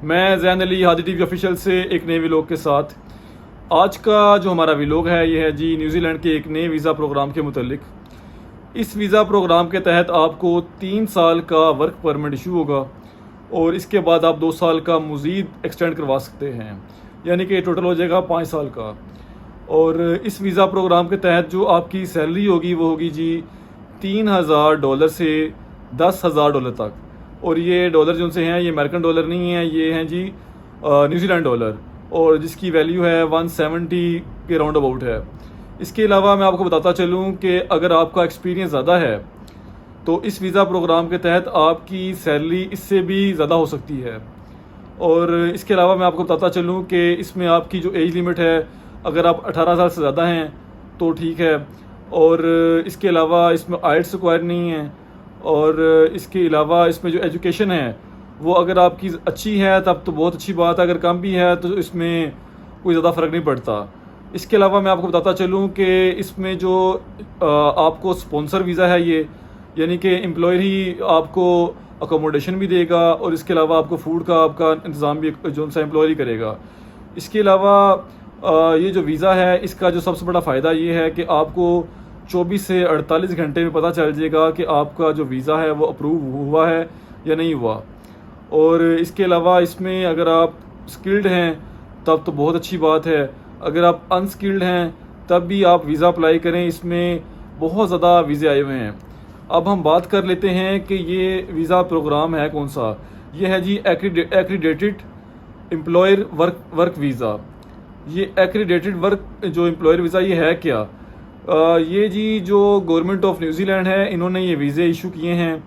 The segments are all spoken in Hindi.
मैं ज़ैन अली हादी टीवी ऑफिशियल से एक नए व्लॉग के साथ। आज का जो हमारा व्लॉग है ये है जी न्यूजीलैंड के एक नए वीज़ा प्रोग्राम के मुतल्लिक। इस वीज़ा प्रोग्राम के तहत आपको 3 साल का वर्क परमिट इशू होगा और इसके बाद आप 2 साल का मज़ीद एक्सटेंड करवा सकते हैं, यानी कि टोटल हो जाएगा 5 साल का। और इस वीज़ा प्रोग्राम के तहत जो आपकी सैलरी होगी वो होगी जी $3,000 से $10,000 तक। और ये डॉलर जो से हैं ये अमेरिकन डॉलर नहीं है, ये हैं जी न्यूजीलैंड डॉलर, और जिसकी वैल्यू है 170 के राउंड अबाउट है। इसके अलावा मैं आपको बताता चलूँ कि अगर आपका एक्सपीरियंस ज़्यादा है तो इस वीज़ा प्रोग्राम के तहत आपकी सैलरी इससे भी ज़्यादा हो सकती है। और इसके अलावा मैं आपको बताता चलूँ कि इसमें आपकी जो एज लिमिट है, अगर आप 18 साल से ज़्यादा हैं तो ठीक है। और इसके अलावा इसमें आइल्स रिक्वायर नहीं है। और इसके अलावा इसमें जो एजुकेशन है वो अगर आपकी अच्छी है तब तो बहुत अच्छी बात है, अगर कम भी है तो इसमें कोई ज़्यादा फ़र्क नहीं पड़ता। इसके अलावा मैं आपको बताता चलूँ कि इसमें जो आपको स्पॉन्सर वीज़ा है ये, यानी कि एम्प्लॉयर ही आपको अकोमोडेशन भी देगा और इसके अलावा आपको फूड का आपका इंतज़ाम भी जो सा एम्प्लॉयर ही करेगा। इसके अलावा ये जो वीज़ा है इसका जो सबसे बड़ा फ़ायदा ये है कि आपको 24 से 48 घंटे में पता चल जाएगा कि आपका जो वीज़ा है वो अप्रूव हुआ है या नहीं हुआ। और इसके अलावा इसमें अगर आप स्किल्ड हैं तब तो बहुत अच्छी बात है, अगर आप अनस्किल्ड हैं तब भी आप वीज़ा अप्लाई करें। इसमें बहुत ज़्यादा वीज़े आए हुए हैं। अब हम बात कर लेते हैं कि ये वीज़ा प्रोग्राम है कौन सा। ये है जी एक्रीडेटेड एम्प्लॉयर वर्क वीज़ा। ये एक्रीडेटेड वर्क जो एम्प्लॉयर वीज़ा ये है क्या? ये जी जो गवर्नमेंट ऑफ न्यूजीलैंड है इन्होंने ये वीज़े इशू किए हैं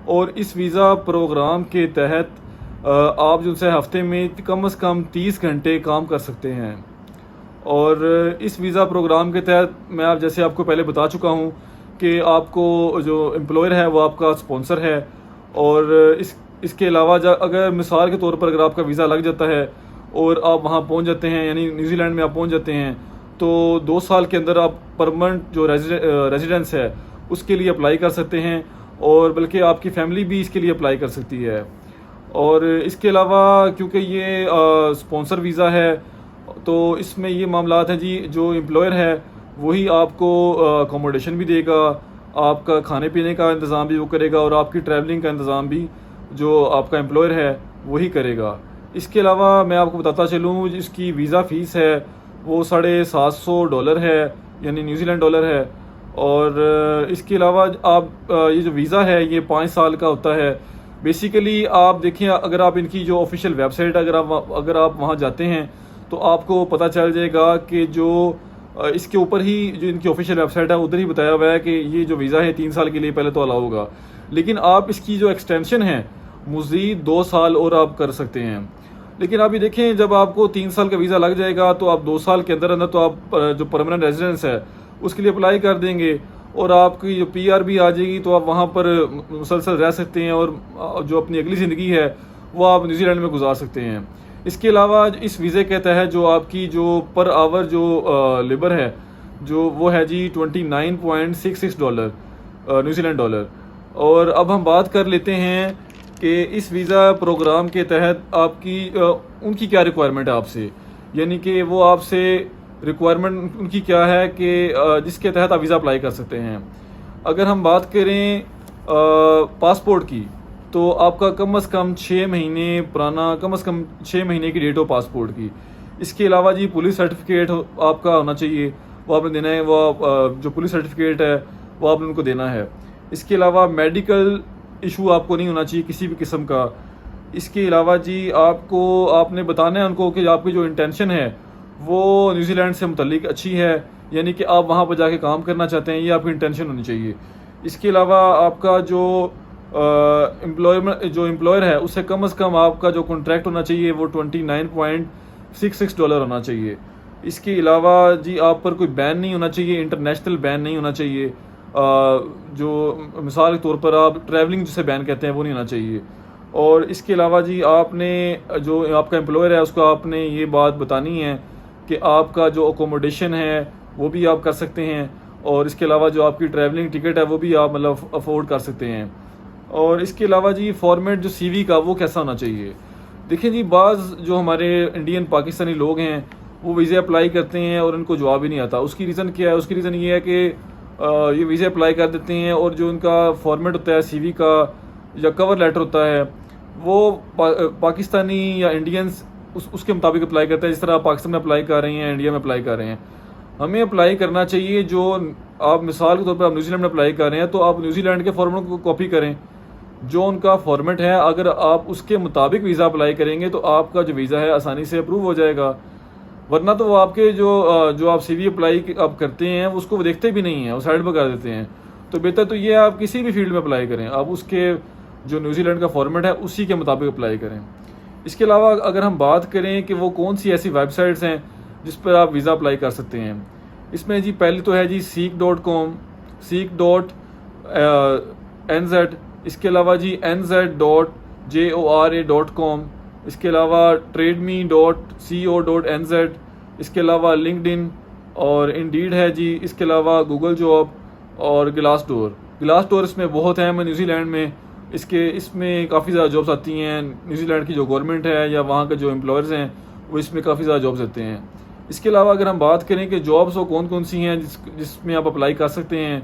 और इस वीज़ा प्रोग्राम के तहत आप जो है हफ्ते में कम से कम 30 घंटे काम कर सकते हैं। और इस वीज़ा प्रोग्राम के तहत मैं आप जैसे आपको पहले बता चुका हूँ कि आपको जो एम्प्लॉयर है वो आपका स्पॉन्सर है। और इसके अलावा अगर मिसाल के तौर पर अगर आपका वीज़ा लग जाता है और आप वहाँ पहुँच जाते हैं, यानी न्यूजीलैंड में आप पहुँच जाते हैं, तो 2 साल के अंदर आप परमानेंट जो रेजिडेंस है उसके लिए अप्लाई कर सकते हैं, और बल्कि आपकी फैमिली भी इसके लिए अप्लाई कर सकती है। और इसके अलावा क्योंकि ये स्पॉन्सर वीज़ा है तो इसमें ये मामलात हैं जी, जो एम्प्लॉयर है वही आपको अकोमोडेशन भी देगा, आपका खाने पीने का इंतज़ाम भी वो करेगा और आपकी ट्रैवलिंग का इंतज़ाम भी जो आपका एम्प्लॉयर है वही करेगा। इसके अलावा मैं आपको बताता चलूँ जिसकी वीज़ा फ़ीस है वो $750 है, यानी न्यूजीलैंड डॉलर है। और इसके अलावा आप ये जो वीज़ा है ये 5 साल का होता है। बेसिकली आप देखें, अगर आप इनकी जो ऑफिशियल वेबसाइट अगर आप वहाँ जाते हैं तो आपको पता चल जाएगा कि जो इसके ऊपर ही जो इनकी ऑफिशियल वेबसाइट है उधर ही बताया हुआ है कि ये जो वीज़ा है 3 साल के लिए पहले तो अलाउ होगा, लेकिन आप इसकी जो एक्सटेंशन है मज़ीद 2 साल और आप कर सकते हैं। लेकिन आप ये देखें, जब आपको 3 साल का वीज़ा लग जाएगा तो आप 2 साल के अंदर अंदर तो आप जो परमानेंट रेजिडेंस है उसके लिए अप्लाई कर देंगे और आपकी जो पीआर भी आ जाएगी तो आप वहाँ पर मुसलसल रह सकते हैं और जो अपनी अगली ज़िंदगी है वो आप न्यूजीलैंड में गुजार सकते हैं। इसके अलावा इस वीज़े के तहत जो आपकी जो पर आवर जो लेबर है जो वो है जी $29.66 न्यूजीलैंड डॉलर। और अब हम बात कर लेते हैं कि इस वीज़ा प्रोग्राम के तहत आपकी उनकी क्या रिक्वायरमेंट है आपसे, यानी कि वो आपसे रिक्वायरमेंट उनकी क्या है कि जिसके तहत आप वीज़ा अप्लाई कर सकते हैं। अगर हम बात करें पासपोर्ट की तो आपका कम से कम 6 महीने पुराना, कम से कम 6 महीने की डेट हो पासपोर्ट की। इसके अलावा जी पुलिस सर्टिफिकेट आपका होना चाहिए, वो आपने देना है, वो जो पुलिस सर्टिफिकेट है वो आपने उनको देना है। इसके अलावा मेडिकल इशू आपको नहीं होना चाहिए किसी भी किस्म का। इसके अलावा जी आपने बताना है उनको कि आपकी जो इंटेंशन है वो न्यूजीलैंड से मुतल्लिक अच्छी है, यानी कि आप वहाँ पर जाके काम करना चाहते हैं, ये आपकी इंटेंशन होनी चाहिए। इसके अलावा आपका जो एम्प्लॉयर है उससे कम से कम आपका जो कॉन्ट्रैक्ट होना चाहिए वो $29.66 होना चाहिए। इसके अलावा जी आप पर कोई बैन नहीं होना चाहिए, इंटरनेशनल बैन नहीं होना चाहिए। जो मिसाल के तौर पर आप ट्रैवलिंग जिसे बैन कहते हैं वो नहीं होना चाहिए। और इसके अलावा जी आपने जो आपका एम्प्लॉयर है उसको आपने ये बात बतानी है कि आपका जो अकोमोडेशन है वो भी आप कर सकते हैं, और इसके अलावा जो आपकी ट्रैवलिंग टिकट है वो भी आप अफोर्ड कर सकते हैं। और इसके अलावा जी फॉर्मेट जो सीवी का वो कैसा होना चाहिए। देखिए जी, बाज़ जो हमारे इंडियन पाकिस्तानी लोग हैं वो वीज़े अप्लाई करते हैं और उनको जवाब ही नहीं आता। उसकी रीज़न क्या है? उसकी रीज़न ये है कि ये वीज़े अप्लाई कर देते हैं और जो उनका फॉर्मेट होता है सीवी का या कवर लेटर होता है वो पाकिस्तानी या इंडियंस उसके मुताबिक अप्लाई करते हैं, जिस तरह पाकिस्तान में अप्लाई कर रहे हैं, इंडिया में अप्लाई कर रहे हैं। हमें अप्लाई करना चाहिए जो आप मिसाल के तौर पर आप न्यूजीलैंड में अप्लाई कर रहे हैं तो आप न्यूजीलैंड के फॉर्मेट को कॉपी करें, जो उनका फॉर्मेट है। अगर आप उसके मुताबिक वीज़ा अप्लाई करेंगे तो आपका जो वीज़ा है आसानी से अप्रूव हो जाएगा। वरना तो वो आपके जो आप सीवी अप्लाई आप करते हैं उसको वो देखते भी नहीं हैं, वो साइड पर कर देते हैं। तो बेहतर तो ये आप किसी भी फील्ड में अप्लाई करें, आप उसके जो न्यूजीलैंड का फॉर्मेट है उसी के मुताबिक अप्लाई करें। इसके अलावा अगर हम बात करें कि वो कौन सी ऐसी वेबसाइट्स हैं जिस पर आप वीज़ा अप्लाई कर सकते हैं, इसमें जी पहले तो है जी seek.com, seek.nz, इसके अलावा जी nz.jora.com, इसके अलावा trademe.co.nz, इसके अलावा लिंक्डइन और इंडीड है जी, इसके अलावा गूगल जॉब और ग्लासडोर इसमें बहुत हैं। मैं न्यूजीलैंड में इसमें काफ़ी ज़्यादा जॉब्स आती हैं। न्यूजीलैंड की जो गवर्नमेंट है या वहाँ के जो एम्प्लॉयर्स हैं वो इसमें काफ़ी ज़्यादा जॉब्स देते हैं। इसके अलावा अगर हम बात करें कि जॉब्स वो कौन कौन सी हैं जिसमें आप अप्लाई कर सकते हैं,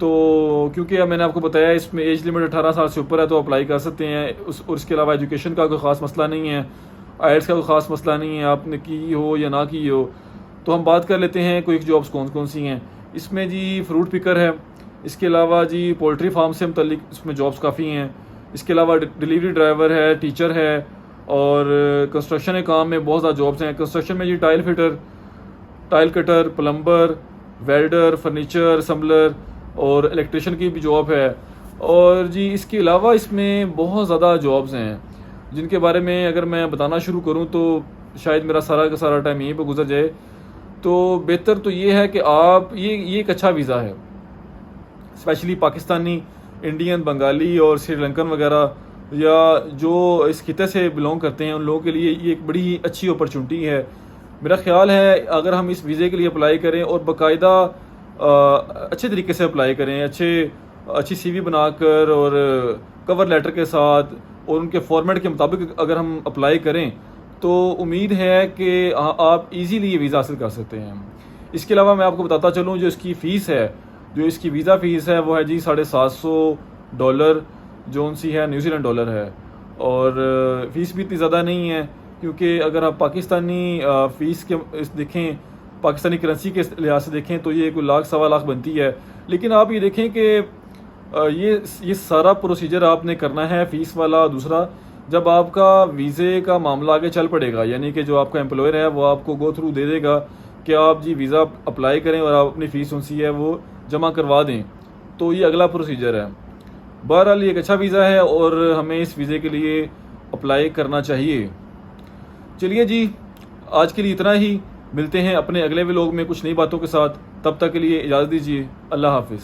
तो क्योंकि मैंने आपको बताया इसमें एज लिमिट 18 साल से ऊपर है तो अप्लाई कर सकते हैं। और इसके अलावा एजुकेशन का कोई ख़ास मसला नहीं है, आइल्स का कोई ख़ास मसला नहीं है, आपने की हो या ना की हो। तो हम बात कर लेते हैं क्विक जॉब्स कौन कौन सी हैं। इसमें जी फ्रूट पिकर है, इसके अलावा जी पोल्ट्री फार्म से मुतल्लिक इसमें जॉब्स काफ़ी हैं। इसके अलावा डिलीवरी ड्राइवर है, टीचर है और कंस्ट्रक्शन के काम में बहुत ज़्यादा जॉब्स हैं। कंस्ट्रक्शन में जी tile fitter, tile cutter, plumber, welder, furniture assembler और इलेक्ट्रिशियन की भी जॉब है। और जी इसके अलावा इसमें बहुत ज़्यादा जॉब्स हैं जिनके बारे में अगर मैं बताना शुरू करूं तो शायद मेरा सारा का सारा टाइम यहीं पर गुजर जाए। तो बेहतर तो ये है कि आप ये एक अच्छा वीज़ा है, स्पेशली पाकिस्तानी, इंडियन, बंगाली और श्रीलंकन वगैरह या जो इस खिते से बिलोंग करते हैं उन लोगों के लिए ये एक बड़ी ही अच्छी अपॉर्चुनिटी है। मेरा ख्याल है अगर हम इस वीज़े के लिए अप्लाई करें और बाकायदा अच्छे तरीके से अप्लाई करें, अच्छी सीवी बनाकर और कवर लेटर के साथ और उनके फॉर्मेट के मुताबिक अगर हम अप्लाई करें तो उम्मीद है कि आप इजीली ये वीज़ा हासिल कर सकते हैं। इसके अलावा मैं आपको बताता चलूँ जो इसकी फ़ीस है, जो इसकी वीज़ा फ़ीस है वो है जी $750 जो सी है न्यूजीलैंड डॉलर है। और फ़ीस भी इतनी ज़्यादा नहीं है क्योंकि अगर आप पाकिस्तानी फ़ीस के देखें, पाकिस्तानी करेंसी के लिहाज से देखें तो ये कोई लाख सवा लाख बनती है। लेकिन आप ये देखें कि ये सारा प्रोसीजर आपने करना है फ़ीस वाला। दूसरा, जब आपका वीज़े का मामला आगे चल पड़ेगा, यानी कि जो आपका एम्प्लॉयर है वो आपको गो थ्रू दे देगा कि आप जी वीज़ा अप्लाई करें और आप अपनी फ़ीस उनसी है वो जमा करवा दें, तो ये अगला प्रोसीजर है। बहरहाल ये एक अच्छा वीज़ा है और हमें इस वीज़े के लिए अप्लाई करना चाहिए। चलिए जी, आज के लिए इतना ही। मिलते हैं अपने अगले व्लॉग में कुछ नई बातों के साथ। तब तक के लिए इजाज़त दीजिए। अल्लाह हाफिज़।